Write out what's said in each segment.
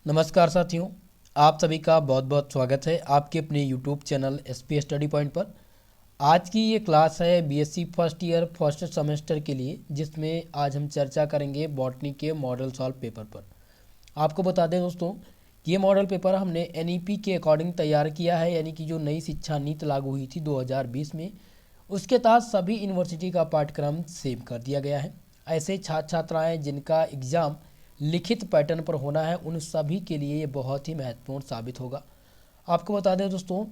नमस्कार साथियों, आप सभी का बहुत बहुत स्वागत है आपके अपने YouTube channel SP study point पर। आज की ये क्लास है BSc first year first semester के लिए, जिसमें आज हम चर्चा करेंगे बॉटनी के मॉडल सॉल्व पेपर पर। आपको बता दें दोस्तों, ये मॉडल पेपर हमने एनईपी के अकॉर्डिंग तैयार किया है, यानी कि जो नई शिक्षा नीति लागू हुई थी 2020 में, उसके तहत सभी यूनिवर्सिटी का पाठ्यक्रम सेव कर दिया गया है। ऐसे छात्र छात्राएँ जिनका एग्ज़ाम लिखित पैटर्न पर होना है, उन सभी के लिए ये बहुत ही महत्वपूर्ण साबित होगा। आपको बता दें दोस्तों,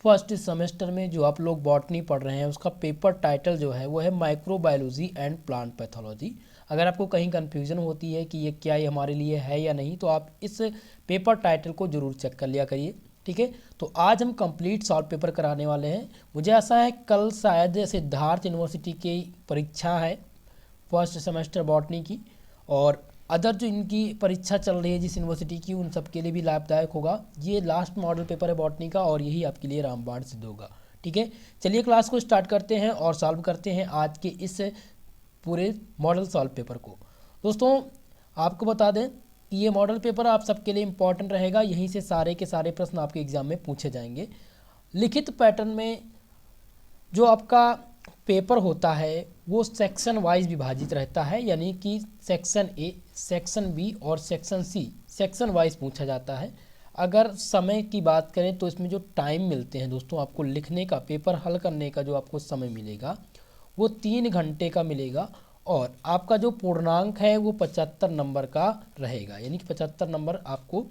फर्स्ट सेमेस्टर में जो आप लोग बॉटनी पढ़ रहे हैं उसका पेपर टाइटल जो है वो है माइक्रोबायोलॉजी एंड प्लांट पैथोलॉजी। अगर आपको कहीं कन्फ्यूज़न होती है कि ये क्या ये हमारे लिए है या नहीं, तो आप इस पेपर टाइटल को ज़रूर चेक कर लिया करिए, ठीक है। तो आज हम कंप्लीट सॉल्व पेपर कराने वाले हैं। मुझे ऐसा है कल शायद सिद्धार्थ यूनिवर्सिटी की परीक्षा है फर्स्ट सेमेस्टर बॉटनी की, और अदर जो इनकी परीक्षा चल रही है जिस यूनिवर्सिटी की, उन सब के लिए भी लाभदायक होगा। ये लास्ट मॉडल पेपर है बॉटनी का और यही आपके लिए रामबाण सिद्ध होगा, ठीक है। चलिए क्लास को स्टार्ट करते हैं और सॉल्व करते हैं आज के इस पूरे मॉडल सॉल्व पेपर को। दोस्तों आपको बता दें कि ये मॉडल पेपर आप सबके लिए इम्पॉर्टेंट रहेगा, यहीं से सारे के सारे प्रश्न आपके एग्जाम में पूछे जाएंगे। लिखित पैटर्न में जो आपका पेपर होता है वो सेक्शन वाइज विभाजित रहता है, यानी कि सेक्शन ए, सेक्शन बी और सेक्शन सी सेक्शन वाइज पूछा जाता है। अगर समय की बात करें तो इसमें जो टाइम मिलते हैं दोस्तों आपको लिखने का, पेपर हल करने का जो आपको समय मिलेगा वो 3 घंटे का मिलेगा, और आपका जो पूर्णांक है वो 75 नंबर का रहेगा, यानी कि 75 नंबर आपको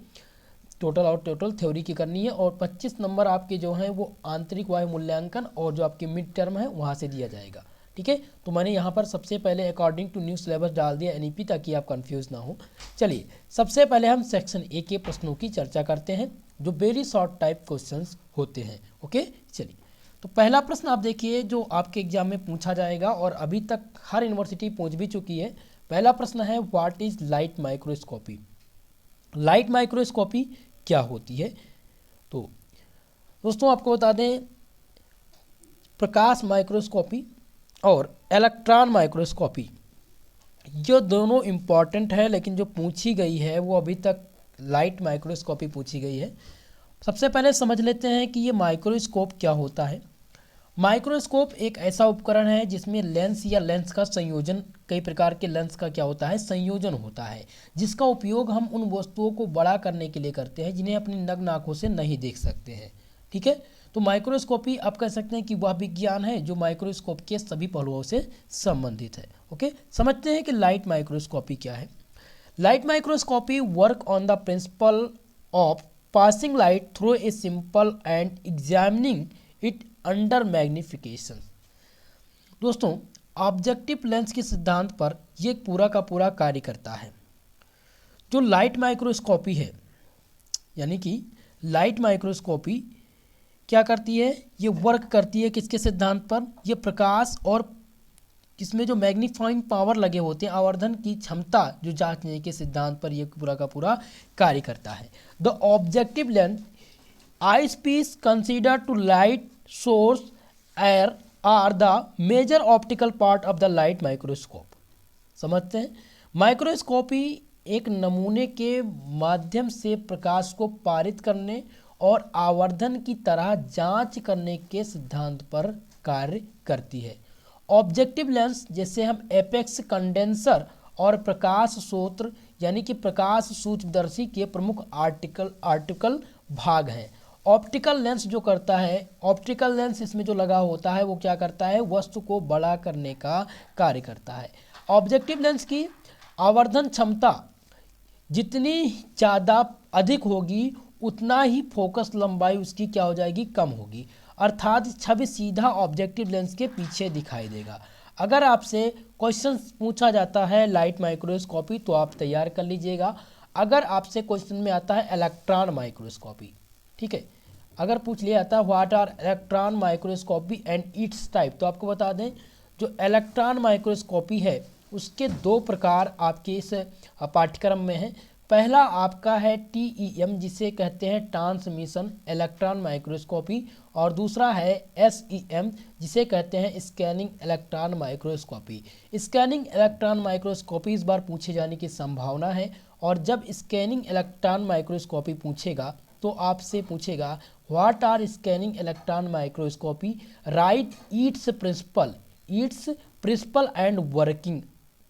टोटल थ्योरी की करनी है, और 25 नंबर आपके जो हैं वो आंतरिक वायु मूल्यांकन और जो आपके मिड टर्म है वहाँ से दिया जाएगा, ठीक है। तो मैंने यहाँ पर सबसे पहले अकॉर्डिंग टू न्यू सिलेबस डाल दिया एनईपी, ताकि आप कंफ्यूज ना हो। चलिए सबसे पहले हम सेक्शन ए के प्रश्नों की चर्चा करते हैं जो वेरी शॉर्ट टाइप क्वेश्चंस होते हैं, ओके। चलिए तो पहला प्रश्न आप देखिए जो आपके एग्जाम में पूछा जाएगा और अभी तक हर यूनिवर्सिटी पूछ भी चुकी है। पहला प्रश्न है, what is light microscopy. Light microscopy क्या होती है? तो दोस्तों आपको बता दें, प्रकाश माइक्रोस्कोपी और इलेक्ट्रॉन माइक्रोस्कोपी जो दोनों इम्पॉर्टेंट है, लेकिन जो पूछी गई है वो अभी तक लाइट माइक्रोस्कोपी पूछी गई है। सबसे पहले समझ लेते हैं कि ये माइक्रोस्कोप क्या होता है। माइक्रोस्कोप एक ऐसा उपकरण है जिसमें लेंस या लेंस का संयोजन, कई प्रकार के लेंस का क्या होता है, संयोजन होता है, जिसका उपयोग हम उन वस्तुओं को बड़ा करने के लिए करते हैं जिन्हें अपनी नग्न आंखों से नहीं देख सकते हैं, ठीक है। तो माइक्रोस्कोपी आप कह सकते हैं कि वह विज्ञान है जो माइक्रोस्कोप के सभी पहलुओं से संबंधित है, ओके। समझते हैं कि लाइट माइक्रोस्कोपी क्या है। Light microscopy work on the principle of passing light through a simple and examining it under magnification। दोस्तों ऑब्जेक्टिव लेंस के सिद्धांत पर यह पूरा का पूरा कार्य करता है। जो लाइट माइक्रोस्कोपी है, यानी कि लाइट माइक्रोस्कोपी क्या करती है, ये वर्क करती है किसके सिद्धांत पर, ये प्रकाश और इसमें जो मैग्नीफाइंग पावर लगे होते हैं, आवर्धन की क्षमता जो जांचने के सिद्धांत पर यह पूरा का पूरा कार्य करता है। The objective lens eyes piece condenser two light source air are the major optical part of the light microscope. समझते हैं, माइक्रोस्कोपी एक नमूने के माध्यम से प्रकाश को पारित करने और आवर्धन की तरह जांच करने के सिद्धांत पर कार्य करती है। ऑब्जेक्टिव लेंस जैसे हम एपेक्स कंडेंसर और प्रकाश स्रोत यानी कि प्रकाश सूक्ष्मदर्शी के प्रमुख आर्टिकल भाग हैं। ऑप्टिकल लेंस जो करता है, ऑप्टिकल लेंस इसमें जो लगा होता है वो क्या करता है, वस्तु को बड़ा करने का कार्य करता है। ऑब्जेक्टिव लेंस की आवर्धन क्षमता जितनी ज़्यादा अधिक होगी उतना ही फोकस लंबाई उसकी क्या हो जाएगी, कम होगी, अर्थात छवि सीधा ऑब्जेक्टिव लेंस के पीछे दिखाई देगा। अगर आपसे क्वेश्चन पूछा जाता है लाइट माइक्रोस्कोपी तो आप तैयार कर लीजिएगा। अगर आपसे क्वेश्चन में आता है इलेक्ट्रॉन माइक्रोस्कोपी, ठीक है, अगर पूछ लिया जाता है what are electron microscopy and its type, तो आपको बता दें जो इलेक्ट्रॉन माइक्रोस्कोपी है उसके 2 प्रकार आपके इस पाठ्यक्रम में हैं। पहला आपका है TEM जिसे कहते हैं ट्रांसमिशन इलेक्ट्रॉन माइक्रोस्कोपी, और दूसरा है SEM जिसे कहते हैं scanning electron microscopy. Scanning electron microscopy इस बार पूछे जाने की संभावना है, और जब स्कैनिंग इलेक्ट्रॉन माइक्रोस्कोपी पूछेगा तो आपसे पूछेगा what are scanning electron microscopy, right its principle and working.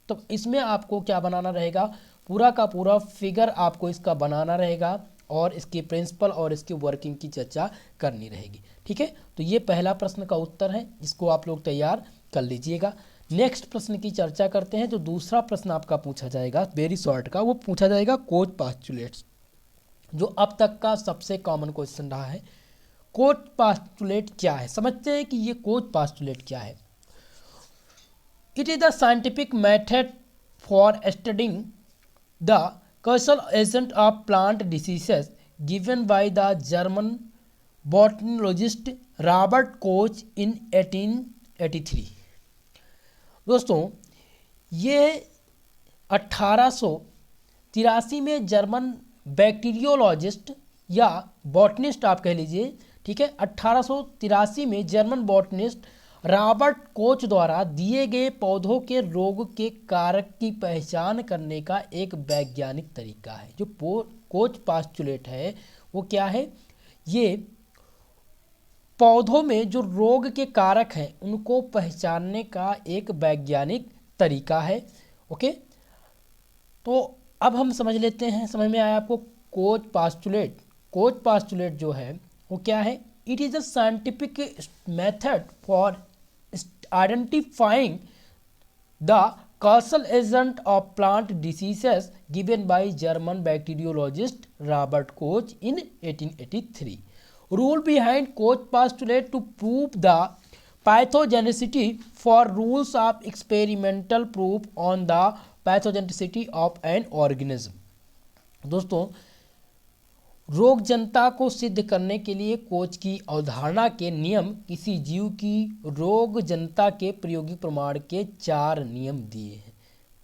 तो इसमें आपको क्या बनाना रहेगा, पूरा का पूरा फिगर आपको इसका बनाना रहेगा और इसके प्रिंसिपल और इसकी वर्किंग की चर्चा करनी रहेगी। ठीक है, तो ये पहला प्रश्न का उत्तर है, इसको आप लोग तैयार कर लीजिएगा। नेक्स्ट प्रश्न की चर्चा करते हैं। जो दूसरा प्रश्न आपका पूछा जाएगा वेरी शॉर्ट का, वो पूछा जाएगा कोच पास्टुलेट्स, जो अब तक का सबसे कॉमन क्वेश्चन रहा है। कोच पास्टुलेट क्या है, समझते हैं कि ये कोच पास्टुलेट क्या है। It is the scientific method for studying the causal agent of plant diseases given by the German botanist Robert Koch in 1883। दोस्तों ये 1883 में जर्मन बैक्टीरियोलॉजिस्ट या बॉटनिस्ट आप कह लीजिए, ठीक है, 1883 में जर्मन बॉटनिस्ट रॉबर्ट कोच द्वारा दिए गए पौधों के रोग के कारक की पहचान करने का एक वैज्ञानिक तरीका है। जो कोच पास्टुलेट है वो क्या है, ये पौधों में जो रोग के कारक हैं उनको पहचानने का एक वैज्ञानिक तरीका है। ओके, तो अब हम समझ लेते हैं, समझ में आया आपको। कोच पास्टुलेट जो है वो क्या है, it is a scientific method for identifying the causal agent of plant diseases given by German bacteriologist Robert Koch in 1883. Rule behind Koch postulate to prove the pathogenicity for rules of experimental proof on the pathogenicity of an organism। दोस्तों रोग जनता को सिद्ध करने के लिए coach की अवधारणा के नियम किसी जीव की रोग जनता के प्रायोगिक प्रमाण के 4 नियम दिए हैं।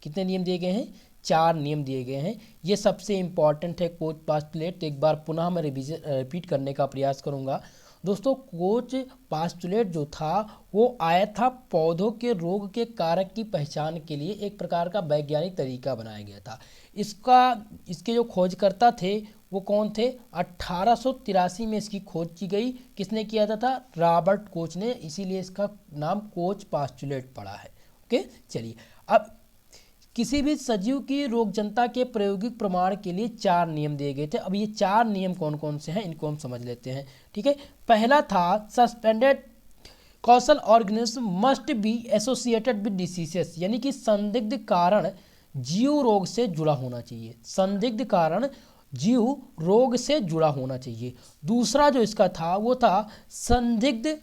कितने नियम दिए गए हैं, 4 नियम दिए गए हैं। ये सबसे इंपॉर्टेंट है कोच पास्टुलेट। एक बार पुनः मैं रिपीट करने का प्रयास करूंगा। दोस्तों इसको पास्टुलेट जो था वो आया था पौधों के रोग के कारक की पहचान के लिए, एक प्रकार का वैज्ञानिक तरीका बनाया गया था। इसके जो खोजकर्ता थे वो कौन थे, 1883 में इसकी खोज की गई। किसने किया था रॉबर्ट कोच ने, इसीलिए इसका नाम कोच पास्टुलेट पड़ा है। ओके, चलिए अब किसी भी सजीव की रोगजनता के प्रायोगिक प्रमाण के लिए 4 नियम दिए गए थे। अब ये 4 नियम कौन कौन से हैं इनको हम समझ लेते हैं। ठीक है, पहला था suspended causal organism must be associated with diseases, यानी कि संदिग्ध कारण जीव रोग से जुड़ा होना चाहिए। संदिग्ध कारण जीव रोग से जुड़ा होना चाहिए। दूसरा जो इसका था वो था संदिग्ध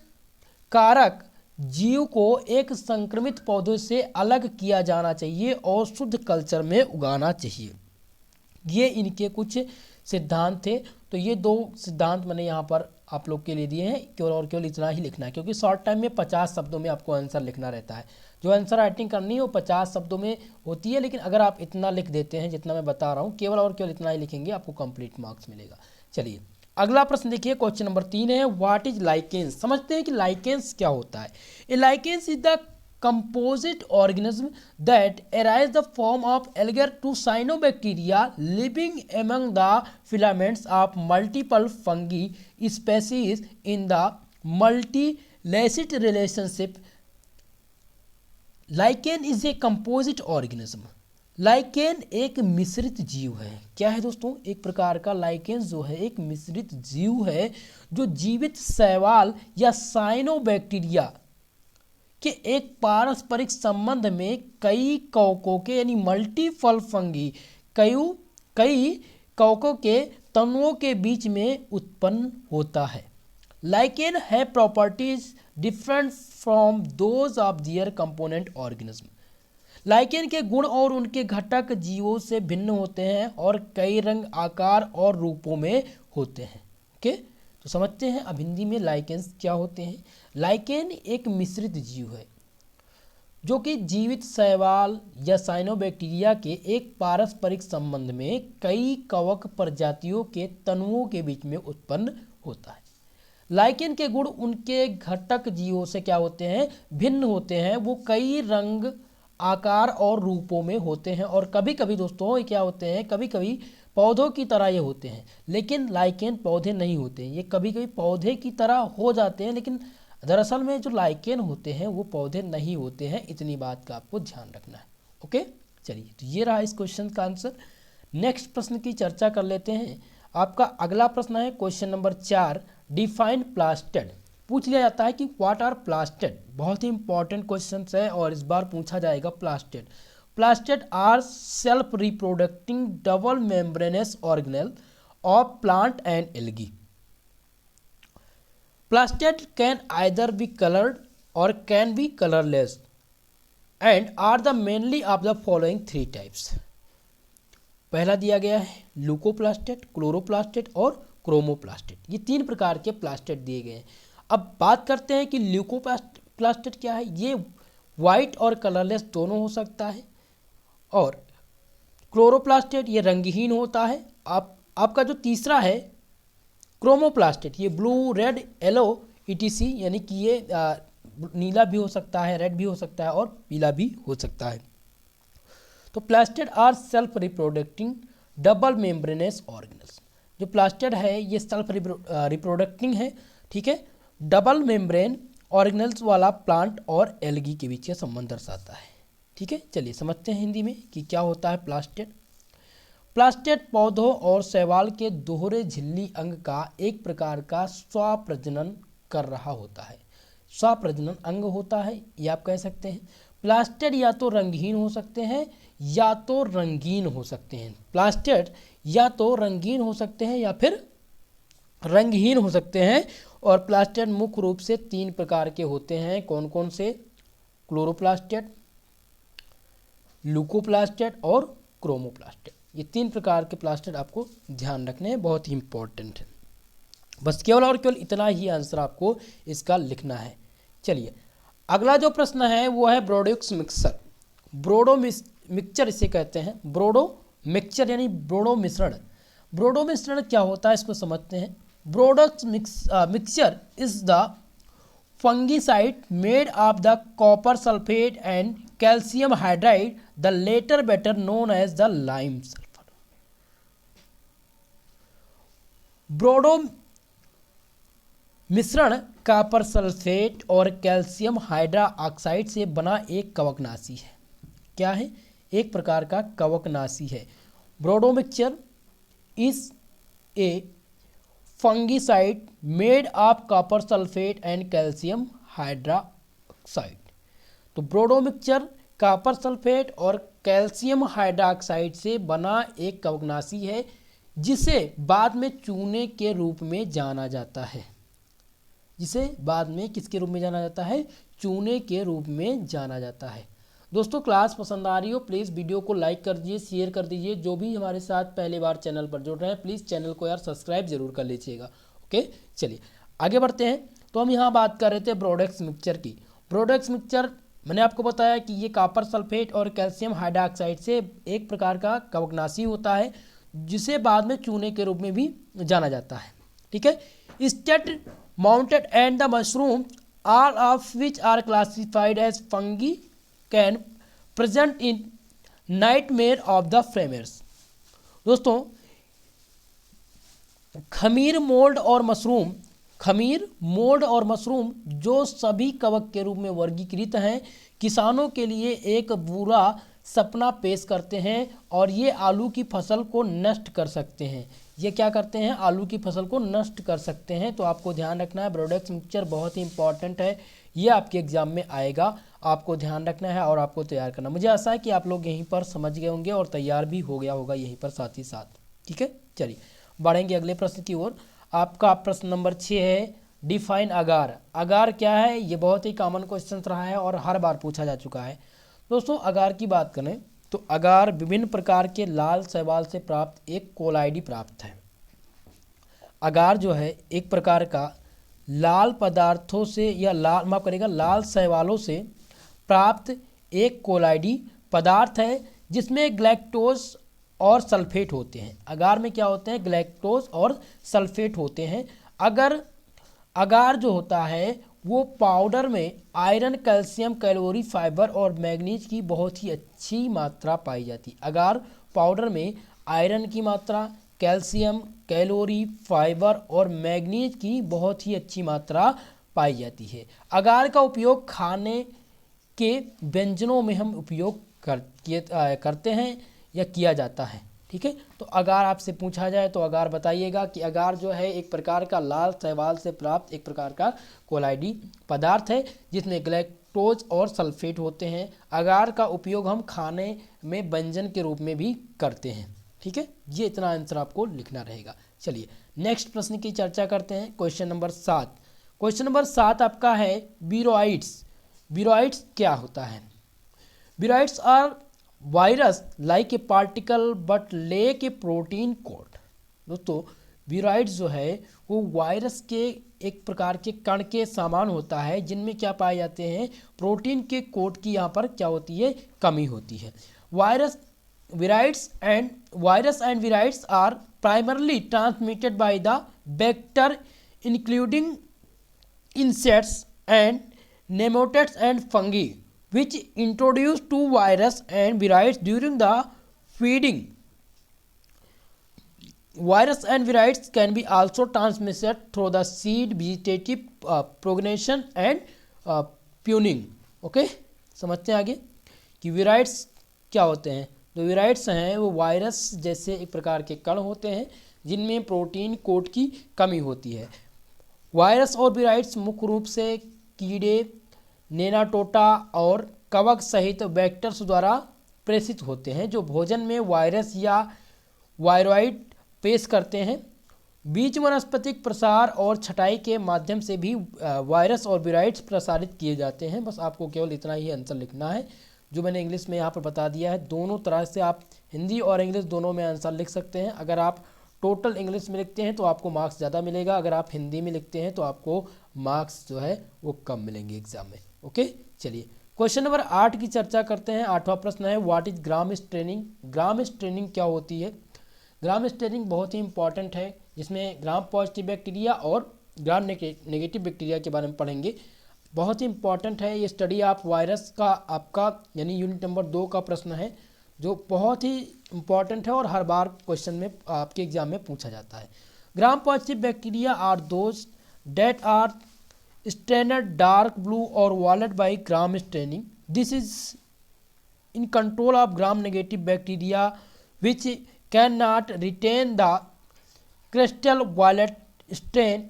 कारक जीव को एक संक्रमित पौधे से अलग किया जाना चाहिए और शुद्ध कल्चर में उगाना चाहिए। ये इनके कुछ सिद्धांत थे। तो ये 2 सिद्धांत मैंने यहाँ पर आप लोग के लिए दिए हैं, केवल और केवल इतना ही लिखना है, क्योंकि शॉर्ट टाइम में 50 शब्दों में आपको आंसर लिखना रहता है। जो आंसर राइटिंग करनी है वो 50 शब्दों में होती है, लेकिन अगर आप इतना लिख देते हैं जितना मैं बता रहा हूँ, केवल और केवल इतना ही लिखेंगे, आपको कंप्लीट मार्क्स मिलेगा। चलिए अगला प्रश्न देखिए, क्वेश्चन नंबर 3 है व्हाट इज लाइकेंस। समझते हैं कि लाइकेंस क्या होता है। A lichens is the composite organism that arise the form of algae to cyanobacteria living among the filaments of multiple fungi species in the multilacid relationship। Lichen is a composite organism. Lichen एक मिश्रित जीव है। क्या है दोस्तों, एक प्रकार का लाइकेन जो है एक मिश्रित जीव है जो जीवित शैवाल या साइनोबैक्टीरिया के एक पारस्परिक संबंध में कई कवकों के यानी मल्टीपल फंगी कई कवकों के तनुओं के बीच में उत्पन्न होता है। लाइकेन है properties different from those of their component organism. Lichen के गुण और उनके घटक जीवों से भिन्न होते हैं और कई रंग, आकार और रूपों में होते हैं। ओके, तो समझते हैं अब हिंदी में लाइकेन्स क्या होते हैं। लाइकेन एक मिश्रित जीव है जो कि जीवित शैवाल या साइनोबैक्टीरिया के एक पारस्परिक संबंध में कई कवक प्रजातियों के तनुओं के बीच में उत्पन्न होता है। लाइकेन के गुण उनके घटक जीवों से क्या होते हैं, भिन्न होते हैं। वो कई रंग, आकार और रूपों में होते हैं और कभी कभी दोस्तों ये क्या होते हैं, कभी कभी पौधों की तरह ये होते हैं, लेकिन लाइकेन पौधे नहीं होते हैं। ये कभी कभी पौधे की तरह हो जाते हैं, लेकिन दरअसल में जो लाइकेन होते हैं वो पौधे नहीं होते हैं। इतनी बात का आपको ध्यान रखना है। ओके, चलिए, तो ये रहा इस क्वेश्चन का आंसर। नेक्स्ट प्रश्न की चर्चा कर लेते हैं। आपका अगला प्रश्न है क्वेश्चन नंबर 4, डिफाइन प्लास्टेड। पूछ लिया जाता है कि व्हाट आर प्लास्टेड। बहुत ही इंपॉर्टेंट क्वेश्चन है और इस बार पूछा जाएगा plastid. Plastid are self reproducing double membranous organelle of plant and algae. Plastid can either be coloured or can be colourless and are the mainly of the following 3 types. पहला दिया गया है ल्यूकोप्लास्टेड, क्लोरोप्लास्टेड और क्रोमोप्लास्टेड। ये 3 प्रकार के प्लास्टेड दिए गए हैं। अब बात करते हैं कि ल्यूकोप्लास्टेड क्या है। ये वाइट और कलरलेस दोनों हो सकता है। और क्लोरोप्लास्टेड ये रंगहीन होता है। आपका जो तीसरा है क्रोमोप्लास्टेड, ये ब्लू, रेड, येलो ETC, यानी कि ये नीला भी हो सकता है, रेड भी हो सकता है और पीला भी हो सकता है। तो plastid are self reproducing double membranous organelles. जो प्लास्टेड है ये सेल्फ रिप्रोडक्टिंग है, ठीक है, डबल मेम्ब्रेन ऑर्गेनेल्स वाला प्लांट और एल्गी के बीच का संबंध दर्शाता है। ठीक है, चलिए समझते हैं हिंदी में कि क्या होता है प्लास्टेड। प्लास्टेड पौधों और शैवाल के दोहरे झिल्ली अंग का एक प्रकार का स्वप्रजनन कर रहा होता है। स्वप्रजनन अंग होता है, ये आप कह सकते हैं। प्लास्टेड या तो रंगहीन हो सकते हैं या तो रंगीन हो सकते हैं। प्लास्टेड या तो रंगीन हो सकते हैं या फिर रंगहीन हो सकते हैं। और प्लास्टेड मुख्य रूप से 3 प्रकार के होते हैं। कौन कौन से? क्लोरोप्लास्टेड, ल्यूकोप्लास्टेड और क्रोमोप्लास्टेड। ये 3 प्रकार के प्लास्टेड आपको ध्यान रखने हैं, बहुत ही इंपॉर्टेंट है। बस केवल और केवल इतना ही आंसर आपको इसका लिखना है। चलिए, अगला जो प्रश्न है वो है ब्रोडोक्स मिक्सर। ब्रोडो मिक्सचर इसे कहते हैं। ब्रोडो मिक्सचर यानी ब्रोडो मिश्रण। ब्रोडो मिश्रण क्या होता है इसको समझते हैं। Bordeaux mixture is the fungicide made of the copper sulphate and calcium hydride, the latter better known as the lime sulphur. Bordeaux मिश्रण कॉपर सल्फेट और कैल्शियम हाइड्रा ऑक्साइड से बना एक कवकनाशी है। क्या है? एक प्रकार का कवकनाशी है। Bordeaux mixture is a fungicide made of copper sulphate and calcium hydroxide. तो ब्रोडो मिक्सचर कॉपर सल्फेट और कैल्शियम हाइड्रोक्साइड से बना एक कवकनाशी है, जिसे बाद में चूने के रूप में जाना जाता है। जिसे बाद में किसके रूप में जाना जाता है? चूने के रूप में जाना जाता है। दोस्तों, क्लास पसंद आ रही हो प्लीज़ वीडियो को लाइक कर दीजिए, शेयर कर दीजिए। जो भी हमारे साथ पहली बार चैनल पर जुड़ रहे हैं प्लीज़ चैनल को यार सब्सक्राइब जरूर कर लीजिएगा। ओके, चलिए आगे बढ़ते हैं। तो हम यहाँ बात कर रहे थे ब्रोडोक्स मिक्सचर की। ब्रोडोक्स मिक्सचर मैंने आपको बताया कि ये कॉपर सल्फेट और कैल्शियम हाइड्रोक्साइड से एक प्रकार का कवकनाशी होता है, जिसे बाद में चूने के रूप में भी जाना जाता है। ठीक है, state mounted and the mushroom all of which are classified as fungi can present in nightmare of the framers। दोस्तों, खमीर, मोल्ड और मशरूम, खमीर, मोल्ड और मशरूम जो सभी कवक के रूप में वर्गीकृत हैं, किसानों के लिए एक बुरा सपना पेश करते हैं और ये आलू की फसल को नष्ट कर सकते हैं। ये क्या करते हैं? आलू की फसल को नष्ट कर सकते हैं। तो आपको ध्यान रखना है, ब्रोडोक्स मिक्सचर बहुत ही इंपॉर्टेंट है। ये आपके एग्जाम में आएगा, आपको ध्यान रखना है और आपको तैयार करना। मुझे आशा है कि आप लोग यहीं पर समझ गए होंगे और तैयार भी हो गया होगा यहीं पर साथ ही साथ। ठीक है, चलिए बढ़ेंगे अगले प्रश्न की ओर। आपका प्रश्न नंबर 6 है डिफाइन अगार। अगार क्या है? ये बहुत ही कॉमन क्वेश्चन रहा है और हर बार पूछा जा चुका है। दोस्तों, अगार की बात करें तो अगार विभिन्न प्रकार के लाल शैवाल से प्राप्त एक कोलाइडी प्राप्त है। अगार जो है एक प्रकार का लाल पदार्थों से या लाल शैवालों से प्राप्त एक कोलाइडी पदार्थ है, जिसमें ग्लैक्टोज और सल्फेट होते हैं। अगार में क्या होते हैं? ग्लैक्टोज और सल्फेट होते हैं। अगर अगार जो होता है वो पाउडर में आयरन, कैल्शियम, कैलोरी, फाइबर और मैग्नीज की बहुत ही अच्छी मात्रा पाई जाती है। अगार पाउडर में आयरन की मात्रा, कैल्शियम, कैलोरी, फाइबर और मैग्नीज की बहुत ही अच्छी मात्रा पाई जाती है। अगार का उपयोग खाने के व्यंजनों में हम उपयोग करते हैं या किया जाता है। ठीक है, तो अगार आपसे पूछा जाए तो अगार बताइएगा कि अगार जो है एक प्रकार का लाल शैवाल से प्राप्त एक प्रकार का कोलाइडी पदार्थ है जिसमें ग्लैक्टोज और सल्फेट होते हैं। अगार का उपयोग हम खाने में व्यंजन के रूप में भी करते हैं। ठीक है, ये इतना आंसर आपको लिखना रहेगा। चलिए नेक्स्ट प्रश्न की चर्चा करते हैं। Question number 7। क्वेश्चन नंबर 7 आपका है वीरोइड्स। वीरोइड्स क्या होता है? Viroids are virus like a particle but lack a protein coat. दोस्तों वीरोइड्स जो है वो वायरस के एक प्रकार के कण के समान होता है जिनमें क्या पाए जाते हैं, प्रोटीन के कोट की यहाँ पर क्या होती है, कमी होती है। Virus and viroids are primarily transmitted by the vector including insects and nematodes and fungi which introduce to virus and virids during the feeding. Virus and virids can be also transmitted through the seed vegetative propagation and pruning. Okay, समझते हैं आगे कि विराइड्स क्या होते हैं। जो विराइड्स हैं वो वायरस जैसे एक प्रकार के कण होते हैं जिनमें प्रोटीन कोट की कमी होती है। वायरस और वीराइड्स मुख्य रूप से कीड़े, नेमाटोडा और कवक सहित वेक्टर्स द्वारा प्रेषित होते हैं जो भोजन में वायरस या वायरॉइड पेश करते हैं। बीज वनस्पतिक प्रसार और छटाई के माध्यम से भी वायरस और वीराइड्स प्रसारित किए जाते हैं। बस आपको केवल इतना ही आंसर लिखना है जो मैंने इंग्लिश में यहाँ पर बता दिया है। दोनों तरह से आप हिंदी और इंग्लिश दोनों में आंसर लिख सकते हैं। अगर आप टोटल इंग्लिश में लिखते हैं तो आपको मार्क्स ज़्यादा मिलेगा, अगर आप हिंदी में लिखते हैं तो आपको मार्क्स जो है वो कम मिलेंगे एग्जाम में। ओके, चलिए क्वेश्चन नंबर 8 की चर्चा करते हैं। 8वां प्रश्न है what is Gram staining. Gram staining क्या होती है? ग्राम स्ट्रेनिंग बहुत ही इंपॉर्टेंट है जिसमें ग्राम पॉजिटिव बैक्टीरिया और ग्राम नेगेटिव बैक्टीरिया के बारे में पढ़ेंगे। बहुत ही इंपॉर्टेंट है ये स्टडी। आप वायरस का आपका यानी यूनिट नंबर 2 का प्रश्न है जो बहुत ही इंपॉर्टेंट है और हर बार क्वेश्चन में आपके एग्जाम में पूछा जाता है। ग्राम positive bacteria are those that are stained dark blue और violet by gram staining. This is in control of gram negative bacteria which can not retain the crystal violet stain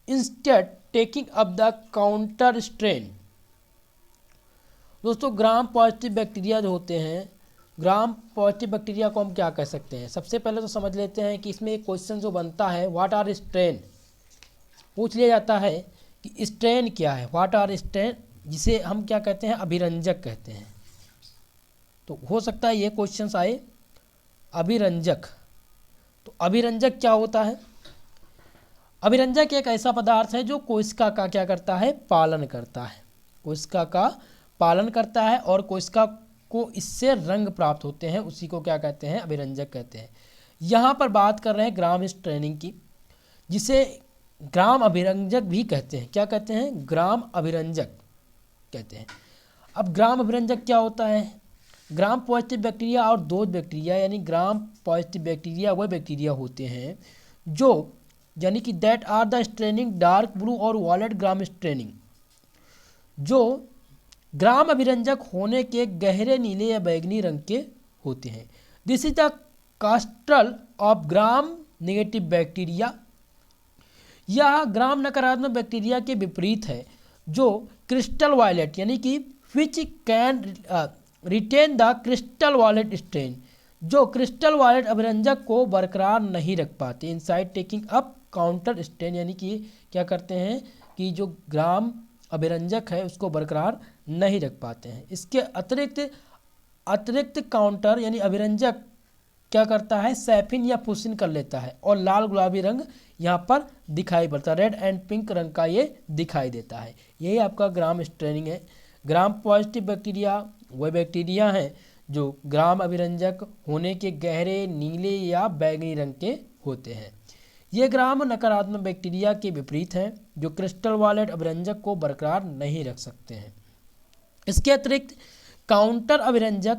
instead taking up the counter stain. दोस्तों gram positive bacteria जो होते हैं, ग्राम positive bacteria को हम क्या कह सकते हैं? सबसे पहले तो समझ लेते हैं कि इसमें एक क्वेश्चन जो बनता है व्हाट आर स्ट्रेन, पूछ लिया जाता है कि स्ट्रेन क्या है, व्हाट आर स्ट्रेन, जिसे हम क्या कहते हैं, अभिरंजक कहते हैं। तो हो सकता है ये क्वेश्चन आए अभिरंजक। तो अभिरंजक क्या होता है? अभिरंजक एक ऐसा पदार्थ है जो कोशिका का क्या करता है, पालन करता है। कोशिका का पालन करता है और कोशिका को इससे रंग प्राप्त होते हैं, उसी को क्या कहते हैं, अभिरंजक कहते हैं। यहाँ पर बात कर रहे हैं ग्राम स्ट्रेनिंग की, जिसे ग्राम अभिरंजक भी कहते हैं। क्या कहते हैं? ग्राम अभिरंजक कहते हैं। अब ग्राम अभिरंजक क्या होता है? ग्राम पॉजिटिव बैक्टीरिया और दोज बैक्टीरिया, यानी ग्राम पॉजिटिव बैक्टीरिया वह बैक्टीरिया होते हैं जो यानी कि that are the staining dark blue और वॉलेट ग्राम स्ट्रेनिंग, जो ग्राम अभिरंजक होने के गहरे नीले या बैगनी रंग के होते हैं। This is the Castrol of gram negative bacteria. यह ग्राम नकारात्मक बैक्टीरिया के विपरीत है जो क्रिस्टल वायलेट यानी कि which can retain the crystal violet stain, जो क्रिस्टल वायलेट अभिरंजक को बरकरार नहीं रख पाते। Inside taking up counterstain, यानी कि क्या करते हैं कि जो ग्राम अभिरंजक है उसको बरकरार नहीं रख पाते हैं। इसके अतिरिक्त काउंटर यानी अभिरंजक क्या करता है, सैफिन या फुसिन कर लेता है और लाल गुलाबी रंग यहाँ पर दिखाई पड़ता है, रेड एंड पिंक रंग का ये दिखाई देता है। यही आपका ग्राम स्ट्रेनिंग है। ग्राम पॉजिटिव बैक्टीरिया वह बैक्टीरिया हैं जो ग्राम अभिरंजक होने के गहरे नीले या बैगनी रंग के होते हैं। ये ग्राम नकारात्मक बैक्टीरिया के विपरीत हैं जो क्रिस्टल वायलेट अभिरंजक को बरकरार नहीं रख सकते हैं। इसके अतिरिक्त काउंटर अभिरंजक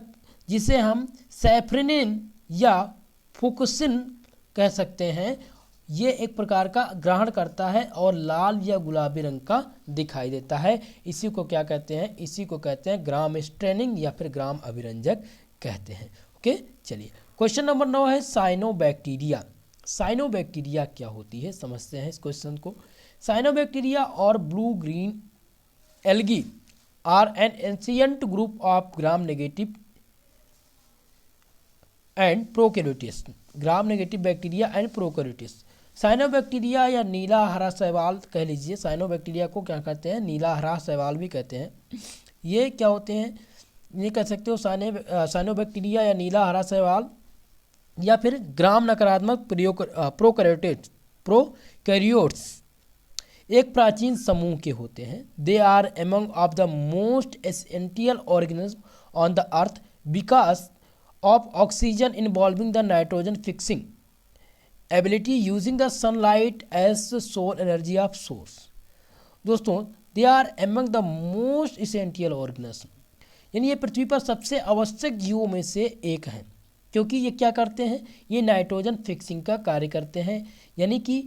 जिसे हम सैफ्रिनिन या फुकुसिन कह सकते हैं, ये एक प्रकार का ग्रहण करता है और लाल या गुलाबी रंग का दिखाई देता है। इसी को क्या कहते हैं? इसी को कहते हैं ग्राम स्ट्रेनिंग या फिर ग्राम अभिरंजक कहते हैं। ओके, चलिए क्वेश्चन नंबर 9 है साइनोबैक्टीरिया। साइनोबैक्टीरिया क्या होती है, समझते हैं इस क्वेश्चन को। साइनोबैक्टीरिया और blue green algae are an ancient group of gram negative and prokaryotes. Gram negative bacteria and prokaryotes. Cyanobacteria या नीला हरा शैवाल कह लीजिए, साइनोबैक्टीरिया को क्या कहते हैं? नीला हरा शैवाल भी कहते हैं। ये क्या होते हैं? ये कह सकते हो साइनोबैक्टीरिया या नीला हरा शैवाल या फिर ग्राम नकारात्मक प्रोकैरियोट्स एक प्राचीन समूह के होते हैं। They are among of the most essential organism on the earth because of oxygen involving the nitrogen fixing ability using the sunlight as sole energy of source. दोस्तों, they are among the most essential organism, यानी ये पृथ्वी पर सबसे आवश्यक जीवों में से एक हैं, क्योंकि ये क्या करते हैं? ये नाइट्रोजन फिक्सिंग का कार्य करते हैं, यानी कि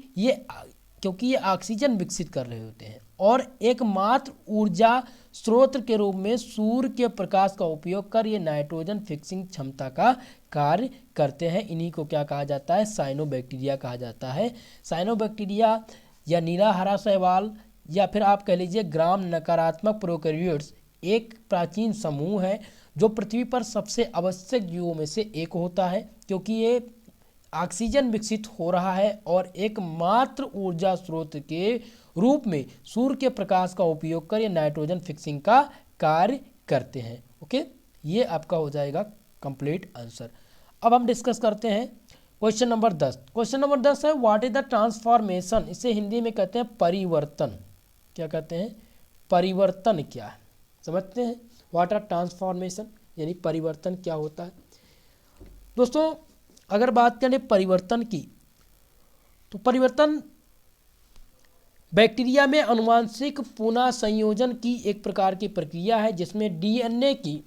क्योंकि ये ऑक्सीजन विकसित कर रहे होते हैं और एकमात्र ऊर्जा स्रोत के रूप में सूर्य के प्रकाश का उपयोग कर ये नाइट्रोजन फिक्सिंग क्षमता का कार्य करते हैं। इन्हीं को क्या कहा जाता है? साइनोबैक्टीरिया कहा जाता है। साइनोबैक्टीरिया या नीला हरा शैवाल या फिर आप कह लीजिए ग्राम नकारात्मक प्रोकैरियोट्स एक प्राचीन समूह है जो पृथ्वी पर सबसे आवश्यक जीवों में से एक होता है, क्योंकि ये ऑक्सीजन विकसित हो रहा है और एकमात्र ऊर्जा स्रोत के रूप में सूर्य के प्रकाश का उपयोग कर ये नाइट्रोजन फिक्सिंग का कार्य करते हैं। ओके, ये आपका हो जाएगा कंप्लीट आंसर। अब हम डिस्कस करते हैं क्वेश्चन नंबर 10। क्वेश्चन नंबर 10 है व्हाट इज द ट्रांसफॉर्मेशन। इसे हिंदी में कहते हैं परिवर्तन। क्या कहते हैं? परिवर्तन क्या है, समझते हैं। व्हाट आर ट्रांसफॉर्मेशन, यानी परिवर्तन क्या होता है। दोस्तों, अगर बात करें परिवर्तन की, तो परिवर्तन बैक्टीरिया में आनुवांशिक पुनः संयोजन की एक प्रकार की प्रक्रिया है जिसमें डीएनए की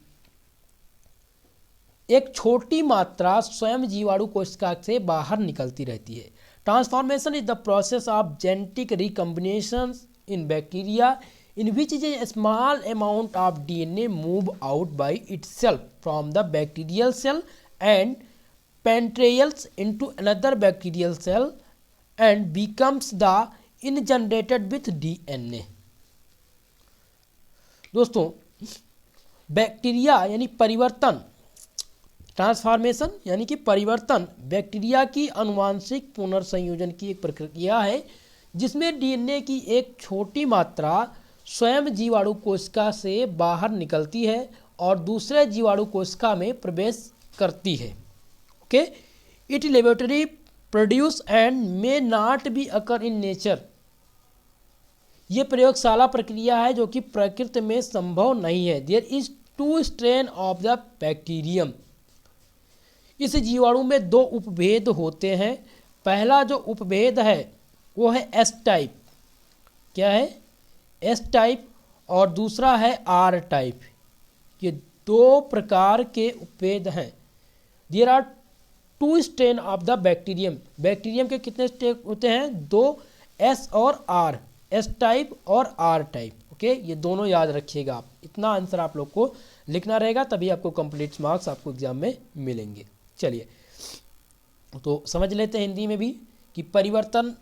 एक छोटी मात्रा स्वयं जीवाणु कोशिका से बाहर निकलती रहती है। Transformation is the process of genetic recombination in bacteria in which is a small amount of DNA move out by itself from the bacterial cell and penetrates into another bacterial cell and becomes the generated with DNA। दोस्तों, bacteria यानी परिवर्तन, transformation यानी कि परिवर्तन bacteria की आनुवांशिक पुनर्संयोजन की एक प्रक्रिया है जिसमें डीएनए की एक छोटी मात्रा स्वयं जीवाणु कोशिका से बाहर निकलती है और दूसरे जीवाणु कोशिका में प्रवेश करती है। Okay, it laboratory produce and may not be occur in nature. ये प्रयोगशाला प्रक्रिया है जो कि प्रकृति में संभव नहीं है। There is 2 strain of the bacterium. इस जीवाणु में 2 उपभेद होते हैं। पहला जो उपभेद है वो है एस टाइप। क्या है? S type. और दूसरा है आर टाइप। ये 2 प्रकार के उपभेद हैं। There are 2 strain of the bacterium. Bacterium के कितने स्टेप होते हैं? 2, एस और आर, एस टाइप और आर टाइप। ओके, ये दोनों याद रखिएगा आप। इतना आंसर आप लोग को लिखना रहेगा, तभी आपको कंप्लीट मार्क्स आपको एग्जाम में मिलेंगे। चलिए, तो समझ लेते हैं हिंदी में भी कि परिवर्तन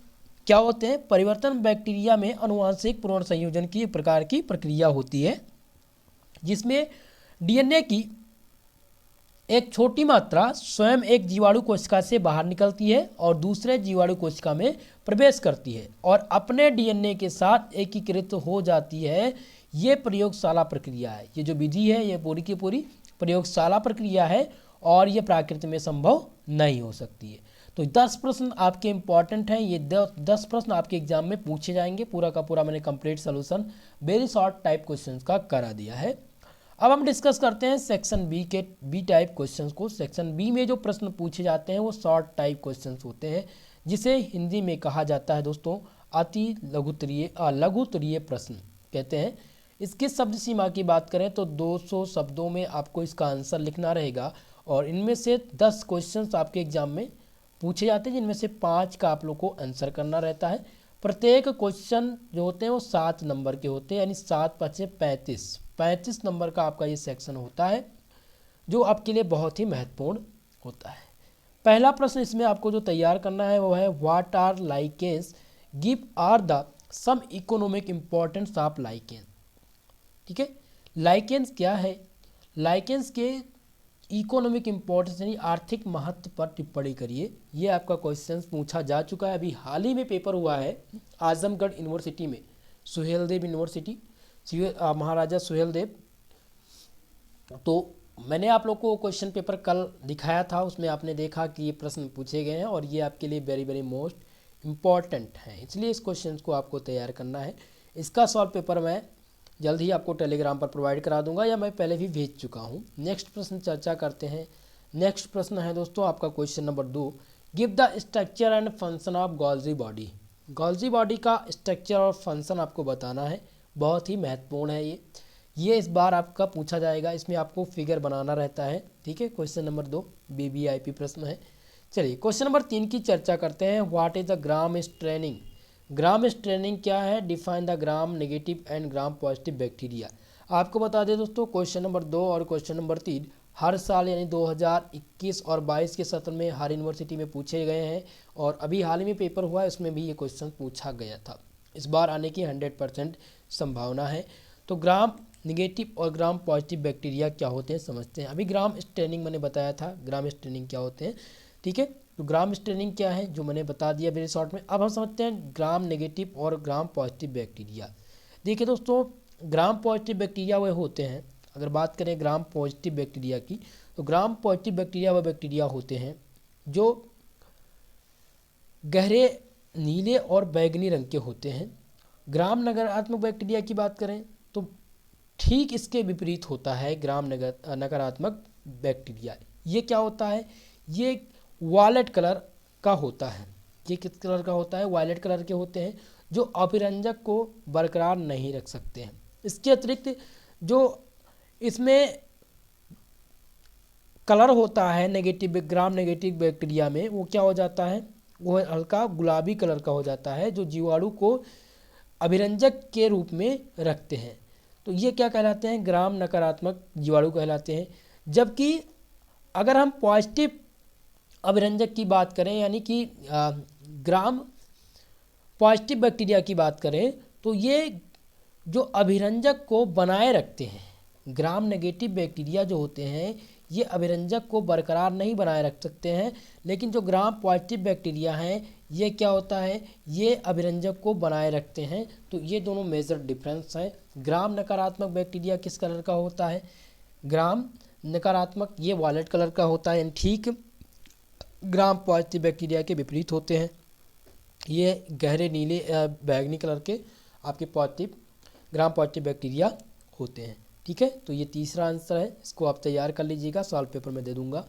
क्या होते हैं। परिवर्तन बैक्टीरिया में आनुवांशिक पुनर्संयोजन की एक प्रकार की प्रक्रिया होती है जिसमें डीएनए की एक छोटी मात्रा स्वयं एक जीवाणु कोशिका से बाहर निकलती है और दूसरे जीवाणु कोशिका में प्रवेश करती है और अपने डीएनए के साथ एकीकृत हो जाती है। ये प्रयोगशाला प्रक्रिया है। ये जो विधि है ये पूरी की पूरी प्रयोगशाला प्रक्रिया है और ये प्रकृति में संभव नहीं हो सकती है। तो 10 प्रश्न आपके इंपॉर्टेंट हैं। ये 10 प्रश्न आपके एग्जाम में पूछे जाएंगे। पूरा का पूरा मैंने complete solution very short type questions का करा दिया है। अब हम डिस्कस करते हैं सेक्शन बी के बी टाइप क्वेश्चंस को। सेक्शन बी में जो प्रश्न पूछे जाते हैं वो शॉर्ट टाइप क्वेश्चंस होते हैं जिसे हिंदी में कहा जाता है दोस्तों अति लघुत्तरीय प्रश्न कहते हैं। इसकी शब्द सीमा की बात करें तो 200 शब्दों में आपको इसका आंसर लिखना रहेगा और इनमें से 10 क्वेश्चंस आपके एग्जाम में पूछे जाते हैं, जिनमें से 5 का आप लोग को आंसर करना रहता है। प्रत्येक क्वेश्चन जो होते हैं वो 7 नंबर के होते हैं, यानी 7 × 5 = 35 नंबर का आपका ये सेक्शन होता है, जो आपके लिए बहुत ही महत्वपूर्ण होता है। पहला प्रश्न इसमें आपको जो तैयार करना है वो है what are lichens, give are the some economic importance of lichens. ठीक है, लाइकेंस क्या है? लाइकेंस के इकोनॉमिक इम्पोर्टेंस यानी आर्थिक महत्व पर टिप्पणी करिए। ये आपका क्वेश्चन पूछा जा चुका है, अभी हाल ही में पेपर हुआ है आजमगढ़ यूनिवर्सिटी में, सुहेलदेव यूनिवर्सिटी, महाराजा सुहेलदेव। तो मैंने आप लोग को क्वेश्चन पेपर कल दिखाया था, उसमें आपने देखा कि ये प्रश्न पूछे गए हैं और ये आपके लिए वेरी वेरी मोस्ट इम्पॉर्टेंट हैं, इसलिए इस क्वेश्चन को आपको तैयार करना है। इसका सॉल्व पेपर मैं जल्द ही आपको टेलीग्राम पर प्रोवाइड करा दूंगा, या मैं पहले भी भेज चुका हूँ। नेक्स्ट प्रश्न चर्चा करते हैं। नेक्स्ट प्रश्न है दोस्तों आपका question number 2, give the structure and function of Golgi body. Golgi body का स्ट्रक्चर और फंक्शन आपको बताना है, बहुत ही महत्वपूर्ण है ये इस बार आपका पूछा जाएगा। इसमें आपको फिगर बनाना रहता है। ठीक है, क्वेश्चन नंबर 2 BBIP प्रश्न है। चलिए क्वेश्चन नंबर 3 की चर्चा करते हैं। What is the Gram staining? Gram staining क्या है? Define the Gram negative and Gram positive bacteria. आपको बता दें दोस्तों, क्वेश्चन नंबर 2 और क्वेश्चन नंबर 3 हर साल यानी 2021 और 22 के सत्र में हर यूनिवर्सिटी में पूछे गए हैं, और अभी हाल ही में पेपर हुआ है उसमें भी ये क्वेश्चन पूछा गया था। इस बार आने की 100% संभावना है। तो ग्राम नेगेटिव और ग्राम पॉजिटिव बैक्टीरिया क्या होते हैं समझते हैं। अभी ग्राम स्ट्रेनिंग मैंने बताया था, ग्राम स्ट्रेनिंग क्या होते हैं। ठीक है, तो ग्राम स्ट्रेनिंग क्या है जो मैंने बता दिया वेरी शॉर्ट में। अब हम समझते हैं ग्राम नेगेटिव और ग्राम पॉजिटिव बैक्टीरिया। देखिए दोस्तों, ग्राम पॉजिटिव बैक्टीरिया वह होते हैं, अगर बात करें ग्राम पॉजिटिव बैक्टीरिया की, तो ग्राम पॉजिटिव बैक्टीरिया वह बैक्टीरिया होते हैं जो गहरे नीले और बैंगनी रंग के होते हैं। ग्राम नकारात्मक बैक्टीरिया की बात करें तो ठीक इसके विपरीत होता है ग्राम नकारात्मक बैक्टीरिया। ये क्या होता है? ये वायलेट कलर का होता है। ये किस कलर का होता है? वायलेट कलर के होते हैं, जो अभिरंजक को बरकरार नहीं रख सकते हैं। इसके अतिरिक्त जो इसमें कलर होता है नेगेटिव, ग्राम नेगेटिव बैक्टीरिया में, वो क्या हो जाता है? वो हल्का गुलाबी कलर का हो जाता है, जो जीवाणु को अभिरंजक के रूप में रखते हैं। तो ये क्या कहलाते हैं? ग्राम नकारात्मक जीवाणु कहलाते हैं। जबकि अगर हम पॉजिटिव अभिरंजक की बात करें, यानी कि ग्राम पॉजिटिव बैक्टीरिया की बात करें, तो ये जो अभिरंजक को बनाए रखते हैं। ग्राम नेगेटिव बैक्टीरिया जो होते हैं ये अभिरंजक को बरकरार नहीं बनाए रख सकते हैं, लेकिन जो ग्राम पॉजिटिव बैक्टीरिया हैं ये क्या होता है? ये अभिरंजक को बनाए रखते हैं। तो ये दोनों मेजर डिफरेंस हैं। ग्राम नकारात्मक बैक्टीरिया किस कलर का होता है? ग्राम नकारात्मक ये वॉयलेट कलर का होता है, ठीक ग्राम पॉजिटिव बैक्टीरिया के विपरीत होते हैं। ये गहरे नीले बैंगनी कलर के आपके ग्राम पॉजिटिव बैक्टीरिया होते हैं। ठीक है, तो ये तीसरा आंसर है, इसको आप तैयार कर लीजिएगा, सॉल्व पेपर में दे दूंगा।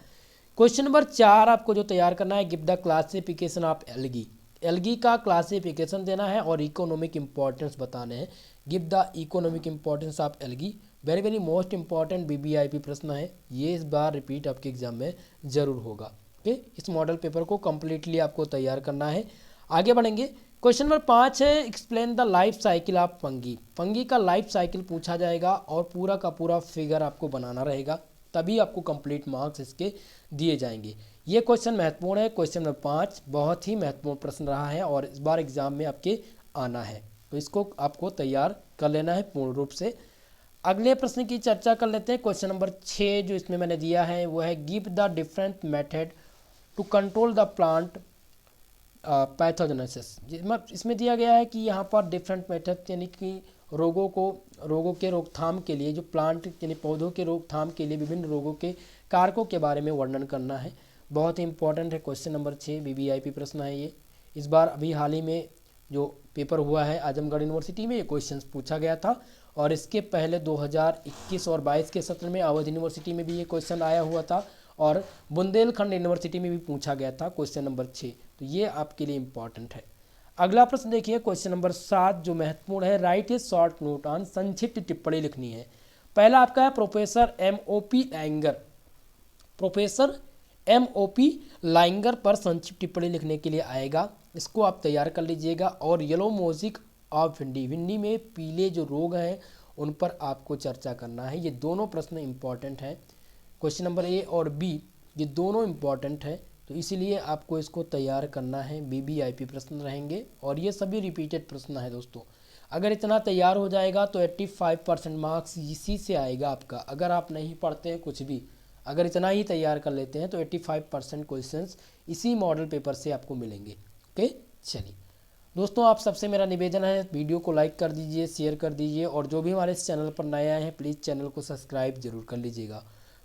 क्वेश्चन नंबर 4 आपको जो तैयार करना है, give the classification of algae. Algae का क्लासिफिकेशन देना है और इकोनॉमिक इंपॉर्टेंस बताने हैं। Give the economic importance of algae, very very most important BBIP प्रश्न है, ये इस बार रिपीट आपके एग्जाम में जरूर होगा। ओके, इस मॉडल पेपर को कम्प्लीटली आपको तैयार करना है। आगे बढ़ेंगे। क्वेश्चन नंबर 5 है, explain the life cycle of fungi. Fungi का लाइफ साइकिल पूछा जाएगा और पूरा का पूरा फिगर आपको बनाना रहेगा, तभी आपको कंप्लीट मार्क्स इसके दिए जाएंगे। ये क्वेश्चन महत्वपूर्ण है। क्वेश्चन नंबर 5 बहुत ही महत्वपूर्ण प्रश्न रहा है और इस बार एग्जाम में आपके आना है, तो इसको आपको तैयार कर लेना है पूर्ण रूप से। अगले प्रश्न की चर्चा कर लेते हैं। क्वेश्चन नंबर 6 जो इसमें मैंने दिया है वो है, give the different method to control the plant pathogenesis. इसमें दिया गया है कि यहाँ पर डिफरेंट मेथड यानी कि रोगों के रोकथाम के लिए, जो प्लांट यानी पौधों के रोकथाम के लिए विभिन्न रोगों के कारकों के बारे में वर्णन करना है। बहुत ही इंपॉर्टेंट है क्वेश्चन नंबर 6, BBIP प्रश्न है ये। इस बार अभी हाल ही में जो पेपर हुआ है आजमगढ़ यूनिवर्सिटी में, ये क्वेश्चन पूछा गया था, और इसके पहले 2021 और 22 के सत्र में अवध यूनिवर्सिटी में भी ये क्वेश्चन आया हुआ था, और बुंदेलखंड यूनिवर्सिटी में भी पूछा गया था क्वेश्चन नंबर 6। तो ये आपके लिए इम्पॉर्टेंट है। अगला प्रश्न देखिए क्वेश्चन नंबर 7 जो महत्वपूर्ण है, write a short note on, संक्षिप्त टिप्पणी लिखनी है। पहला आपका है professor M O P. Iyengar, professor M O P. Iyengar पर संक्षिप्त टिप्पणी लिखने के लिए आएगा, इसको आप तैयार कर लीजिएगा। और येलो मोजिक ऑफ भिंडी, भिंडी में पीले जो रोग हैं उन पर आपको चर्चा करना है। ये दोनों प्रश्न इंपॉर्टेंट हैं, क्वेश्चन नंबर ए और बी ये दोनों इंपॉर्टेंट है, तो इसीलिए आपको इसको तैयार करना है। BBIP प्रश्न रहेंगे और ये सभी रिपीटेड प्रश्न है दोस्तों। अगर इतना तैयार हो जाएगा तो 85% मार्क्स इसी से आएगा आपका। अगर आप नहीं पढ़ते हैं कुछ भी, अगर इतना ही तैयार कर लेते हैं तो 85% क्वेश्चंस इसी मॉडल पेपर से आपको मिलेंगे। ओके, चलिए दोस्तों, आप सबसे मेरा निवेदन है वीडियो को लाइक कर दीजिए, शेयर कर दीजिए, और जो भी हमारे इस चैनल पर नए आए हैं प्लीज़ चैनल को सब्सक्राइब जरूर कर लीजिएगा।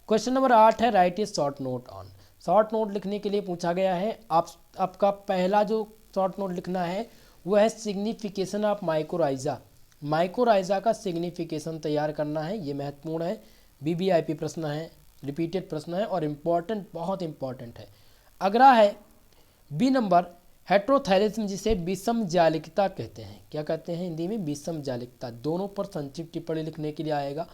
क्वेश्चन नंबर 8 है, write a short note on. Short note लिखने के लिए पूछा गया है। आपका पहला जो शॉर्ट नोट लिखना है वो है सिग्निफिकेशन ऑफ माइकोराइजा। माइकोराइजा का सिग्निफिकेशन तैयार करना है, ये महत्वपूर्ण है। BBIP प्रश्न है, रिपीटेड प्रश्न है और इम्पॉर्टेंट, बहुत इंपॉर्टेंट है। अगला है बी नंबर, हेट्रोथैलिज्म जिसे विषम जालिकता कहते हैं। क्या कहते हैं हिंदी में? विषम जालिकता। दोनों पर संक्षिप्त टिप्पणी लिखने के लिए आएगा।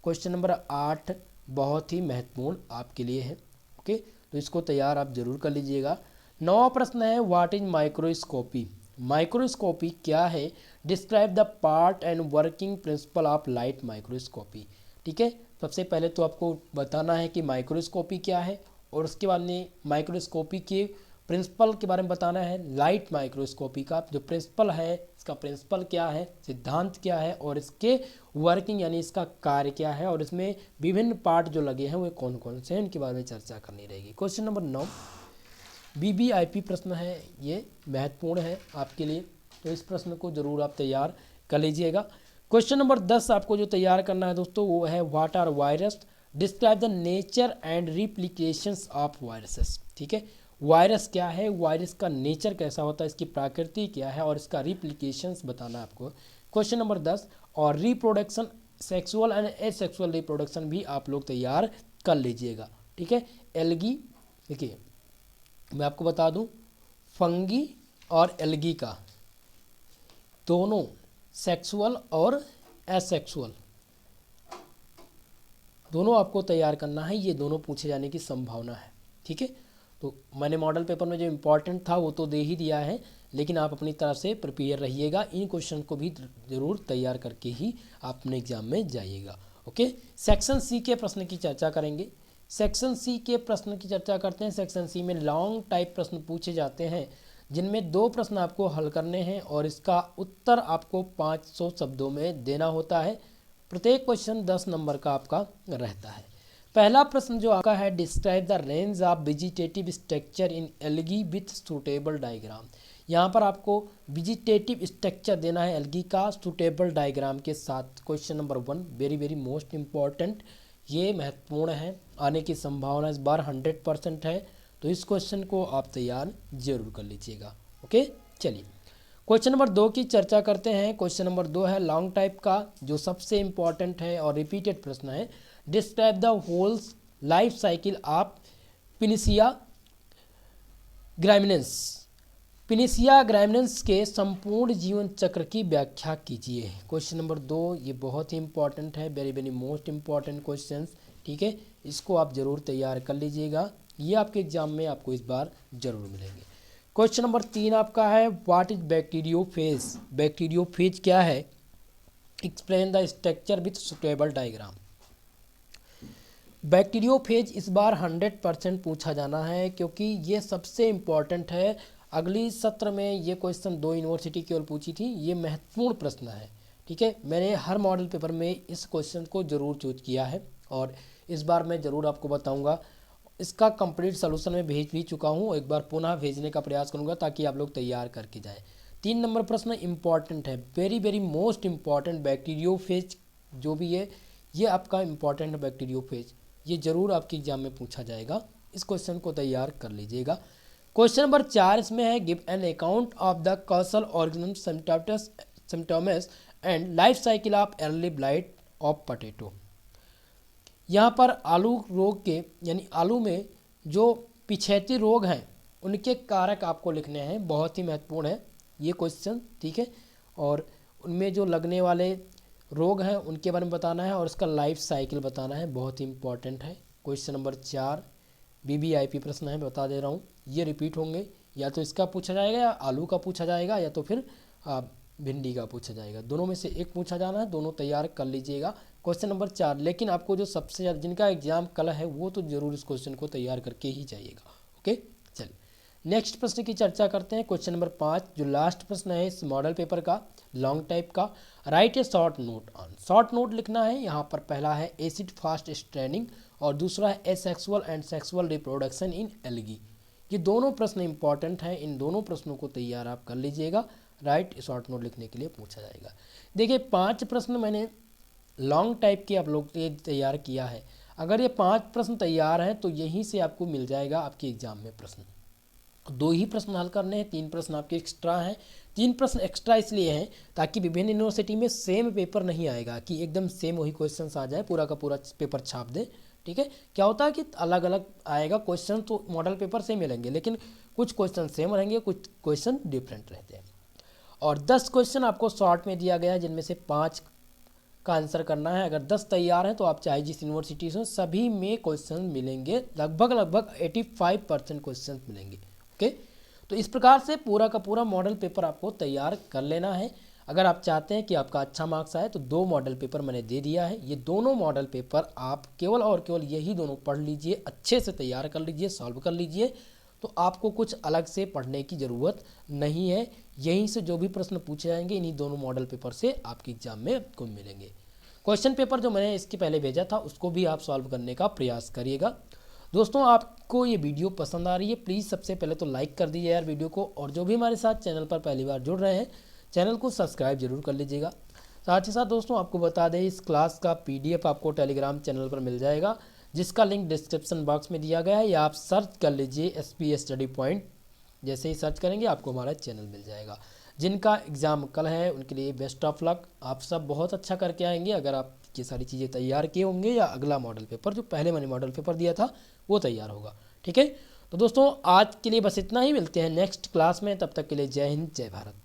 क्वेश्चन नंबर 8 बहुत ही महत्वपूर्ण आपके लिए है। ओके, तो इसको तैयार आप जरूर कर लीजिएगा। 9वां प्रश्न है, व्हाट इज माइक्रोस्कोपी। माइक्रोस्कोपी क्या है? Describe the part and working principle of light microscopy. ठीक है, सबसे पहले तो आपको बताना है कि माइक्रोस्कोपी क्या है, और उसके बाद में माइक्रोस्कोपी के प्रिंसिपल के बारे में बताना है। लाइट माइक्रोस्कोपी का जो प्रिंसिपल है, इसका प्रिंसिपल क्या है, सिद्धांत क्या है, और इसके वर्किंग यानी इसका कार्य क्या है, और इसमें विभिन्न पार्ट जो लगे हैं वो कौन कौन से हैं, इनके बारे में चर्चा करनी रहेगी। क्वेश्चन नंबर 9 BBIP प्रश्न है, ये महत्वपूर्ण है आपके लिए, तो इस प्रश्न को जरूर आप तैयार कर लीजिएगा। क्वेश्चन नंबर 10 आपको जो तैयार करना है दोस्तों वो है, what are virus, describe the nature and replications of viruses. ठीक है, वायरस क्या है, वायरस का नेचर कैसा होता है, इसकी प्रकृति क्या है, और इसका रिप्लिकेशंस बताना है आपको। क्वेश्चन नंबर 10 और reproduction, sexual and asexual reproduction भी आप लोग तैयार कर लीजिएगा। ठीक है, एल्गी, देखिए मैं आपको बता दूं, फंगी और एल्गी का दोनों सेक्सुअल और एसेक्सुअल दोनों आपको तैयार करना है, ये दोनों पूछे जाने की संभावना है। ठीक है, तो मैंने मॉडल पेपर में जो इम्पोर्टेंट था वो तो दे ही दिया है, लेकिन आप अपनी तरफ से प्रिपेयर रहिएगा। इन क्वेश्चन को भी ज़रूर तैयार करके ही आप अपने एग्जाम में जाइएगा। ओके, सेक्शन सी के प्रश्न की चर्चा करेंगे। सेक्शन सी के प्रश्न की चर्चा करते हैं। सेक्शन सी में लॉन्ग टाइप प्रश्न पूछे जाते हैं, जिनमें 2 प्रश्न आपको हल करने हैं और इसका उत्तर आपको 500 शब्दों में देना होता है। प्रत्येक क्वेश्चन 10 नंबर का आपका रहता है। पहला प्रश्न जो आपका है, describe the range of vegetative structure in algae with suitable diagram. यहाँ पर आपको वेजिटेटिव स्ट्रक्चर देना है एल्गी का सूटेबल डायग्राम के साथ। Question number 1 very very most important, ये महत्वपूर्ण है, आने की संभावना इस बार 100% है, तो इस क्वेश्चन को आप तैयार जरूर कर लीजिएगा। ओके, चलिए क्वेश्चन नंबर 2 की चर्चा करते हैं। क्वेश्चन नंबर 2 है लॉन्ग टाइप का, जो सबसे इंपॉर्टेंट है और रिपीटेड प्रश्न है। Describe the wholes life cycle of Puccinia graminis. Puccinia graminis के संपूर्ण जीवन चक्र की व्याख्या कीजिए। क्वेश्चन नंबर 2 ये बहुत ही इंपॉर्टेंट है, very very most important question. ठीक है, इसको आप जरूर तैयार कर लीजिएगा, ये आपके एग्जाम में आपको इस बार जरूर मिलेंगे। क्वेश्चन नंबर 3 आपका है, व्हाट इज बैक्टीरियोफेज। बैक्टीरियोफेज क्या है, explain the structure with suitable diagram. Bacteriophage इस बार 100% पूछा जाना है, क्योंकि ये सबसे इम्पॉर्टेंट है। अगली सत्र में ये क्वेश्चन 2 यूनिवर्सिटी की ओर पूछी थी, ये महत्वपूर्ण प्रश्न है। ठीक है, मैंने हर मॉडल पेपर में इस क्वेश्चन को जरूर चूज किया है और इस बार मैं ज़रूर आपको बताऊंगा। इसका कंप्लीट सलूशन मैं भेज भी चुका हूँ, एक बार पुनः भेजने का प्रयास करूँगा ताकि आप लोग तैयार करके जाएँ। 3 नंबर प्रश्न इंपॉर्टेंट है, very very most important. Bacteriophage जो भी है ये आपका इम्पॉर्टेंट है, बैक्टीरियोफेज ये जरूर आपके एग्जाम में पूछा जाएगा, इस क्वेश्चन को तैयार कर लीजिएगा। क्वेश्चन नंबर 4 इसमें है, give an account of the causal organism symptoms and life cycle of early blight of potato. यहाँ पर आलू रोग के, यानी आलू में जो पिछैती रोग हैं उनके कारक आपको लिखने हैं, बहुत ही महत्वपूर्ण है ये क्वेश्चन, ठीक है। और उनमें जो लगने वाले रोग हैं उनके बारे में बताना है और उसका लाइफ साइकिल बताना है, बहुत ही इंपॉर्टेंट है। क्वेश्चन नंबर 4 BBIP प्रश्न है, बता दे रहा हूँ, ये रिपीट होंगे, या तो इसका पूछा जाएगा या आलू का पूछा जाएगा या तो फिर भिंडी का पूछा जाएगा, दोनों में से एक पूछा जाना है, दोनों तैयार कर लीजिएगा। क्वेश्चन नंबर 4, लेकिन आपको जो सबसे ज़्यादा जिनका एग्जाम कल है वो तो जरूर इस क्वेश्चन को तैयार करके ही जाइएगा। ओके, चलिए नेक्स्ट प्रश्न की चर्चा करते हैं। क्वेश्चन नंबर 5 जो लास्ट प्रश्न है इस मॉडल पेपर का, लॉन्ग टाइप का, right a short note on. Short note लिखना है, यहाँ पर पहला है एसिड फास्ट स्ट्रेनिंग और दूसरा है asexual and sexual reproduction in algae. ये दोनों प्रश्न इंपॉर्टेंट हैं, इन दोनों प्रश्नों को तैयार आप कर लीजिएगा, राइट शॉर्ट नोट लिखने के लिए पूछा जाएगा। देखिए 5 प्रश्न मैंने लॉन्ग टाइप के आप लोग के तैयार किया है, अगर ये 5 प्रश्न तैयार हैं तो यहीं से आपको मिल जाएगा आपके एग्जाम में प्रश्न। 2 ही प्रश्न हल करने हैं, 3 प्रश्न आपके एक्स्ट्रा हैं। 3 प्रश्न एक्स्ट्रा इसलिए हैं ताकि विभिन्न यूनिवर्सिटी में सेम पेपर नहीं आएगा कि एकदम सेम वही क्वेश्चन आ जाए, पूरा का पूरा पेपर छाप दे, ठीक है। क्या होता है कि अलग अलग आएगा क्वेश्चन, तो मॉडल पेपर से मिलेंगे लेकिन कुछ क्वेश्चन सेम रहेंगे, कुछ क्वेश्चन डिफरेंट रहते हैं। और 10 क्वेश्चन आपको शॉर्ट में दिया गया है जिनमें से 5 का आंसर करना है। अगर 10 तैयार हैं तो आप चाहे जिस यूनिवर्सिटी से, सभी में क्वेश्चन मिलेंगे, लगभग 85% क्वेश्चन मिलेंगे। ओके, तो इस प्रकार से पूरा का पूरा मॉडल पेपर आपको तैयार कर लेना है। अगर आप चाहते हैं कि आपका अच्छा मार्क्स आए तो 2 मॉडल पेपर मैंने दे दिया है, ये दोनों मॉडल पेपर आप केवल और केवल यही दोनों पढ़ लीजिए, अच्छे से तैयार कर लीजिए, सॉल्व कर लीजिए, तो आपको कुछ अलग से पढ़ने की ज़रूरत नहीं है। यहीं से जो भी प्रश्न पूछे जाएंगे इन्हीं दोनों मॉडल पेपर से आपके एग्जाम में आपको मिलेंगे। क्वेश्चन पेपर जो मैंने इसके पहले भेजा था उसको भी आप सॉल्व करने का प्रयास करिएगा। दोस्तों आपको ये वीडियो पसंद आ रही है, प्लीज़ सबसे पहले तो लाइक कर दीजिए यार वीडियो को, और जो भी हमारे साथ चैनल पर पहली बार जुड़ रहे हैं चैनल को सब्सक्राइब जरूर कर लीजिएगा। साथ ही साथ दोस्तों आपको बता दें इस क्लास का PDF आपको टेलीग्राम चैनल पर मिल जाएगा, जिसका लिंक डिस्क्रिप्शन बॉक्स में दिया गया है, या आप सर्च कर लीजिए SP स्टडी पॉइंट। जैसे ही सर्च करेंगे आपको हमारा चैनल मिल जाएगा। जिनका एग्ज़ाम कल है उनके लिए बेस्ट ऑफ लक, आप सब बहुत अच्छा करके आएंगे अगर आप ये सारी चीज़ें तैयार किए होंगे, या अगला मॉडल पेपर जो पहले मैंने मॉडल पेपर दिया था वो तैयार होगा, ठीक है। तो दोस्तों आज के लिए बस इतना ही, मिलते हैं नेक्स्ट क्लास में, तब तक के लिए जय हिंद जय भारत।